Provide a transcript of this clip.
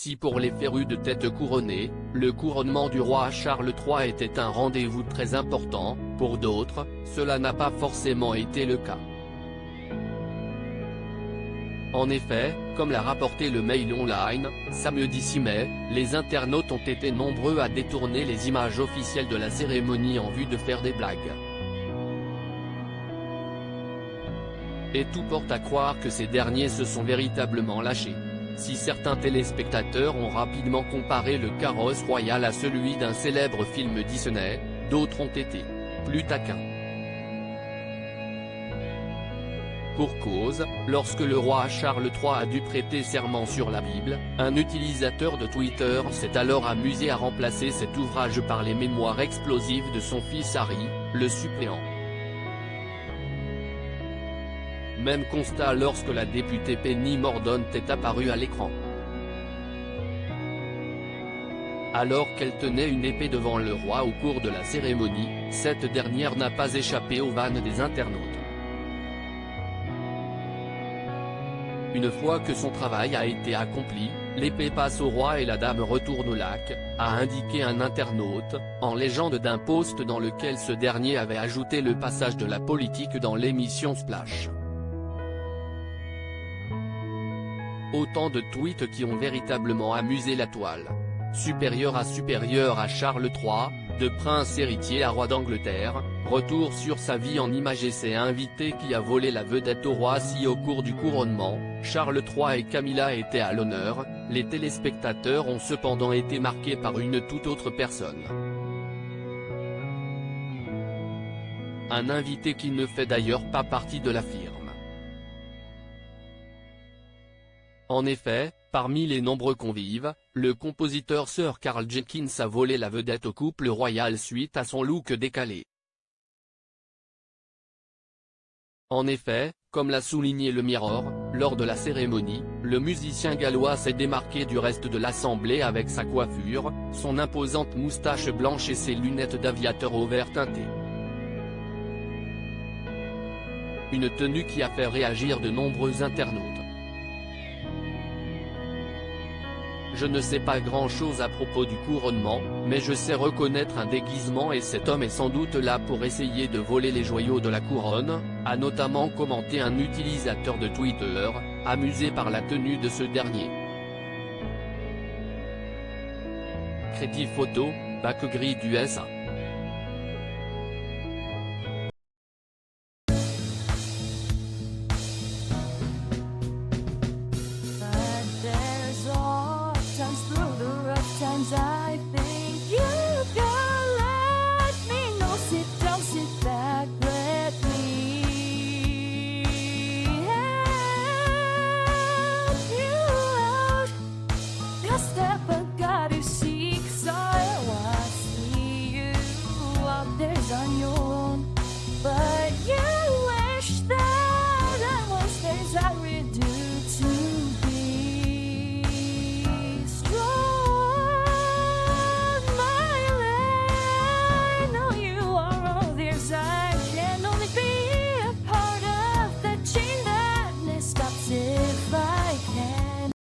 Si pour les férus de tête couronnée, le couronnement du roi Charles III était un rendez-vous très important, pour d'autres, cela n'a pas forcément été le cas. En effet, comme l'a rapporté le Mail Online, samedi 6 mai, les internautes ont été nombreux à détourner les images officielles de la cérémonie en vue de faire des blagues. Et tout porte à croire que ces derniers se sont véritablement lâchés. Si certains téléspectateurs ont rapidement comparé le carrosse royal à celui d'un célèbre film Disney, d'autres ont été plus taquins. Pour cause, lorsque le roi Charles III a dû prêter serment sur la Bible, un utilisateur de Twitter s'est alors amusé à remplacer cet ouvrage par les mémoires explosives de son fils Harry, le suppléant. Même constat lorsque la députée Penny Mordaunt est apparue à l'écran. Alors qu'elle tenait une épée devant le roi au cours de la cérémonie, cette dernière n'a pas échappé aux vannes des internautes. Une fois que son travail a été accompli, l'épée passe au roi et la dame retourne au lac, a indiqué un internaute, en légende d'un post dans lequel ce dernier avait ajouté le passage de la politique dans l'émission Splash. Autant de tweets qui ont véritablement amusé la toile. Supérieur à Charles III, de prince héritier à roi d'Angleterre, retour sur sa vie en images et c'est invité qui a volé la vedette au roi. Si au cours du couronnement, Charles III et Camilla étaient à l'honneur, les téléspectateurs ont cependant été marqués par une toute autre personne. Un invité qui ne fait d'ailleurs pas partie de la firme. En effet, parmi les nombreux convives, le compositeur Sir Karl Jenkins a volé la vedette au couple royal suite à son look décalé. En effet, comme l'a souligné le Mirror, lors de la cérémonie, le musicien gallois s'est démarqué du reste de l'assemblée avec sa coiffure, son imposante moustache blanche et ses lunettes d'aviateur au vert teinté. Une tenue qui a fait réagir de nombreux internautes. Je ne sais pas grand-chose à propos du couronnement, mais je sais reconnaître un déguisement et cet homme est sans doute là pour essayer de voler les joyaux de la couronne, a notamment commenté un utilisateur de Twitter, amusé par la tenue de ce dernier. Crédit photo, bac gris du SA.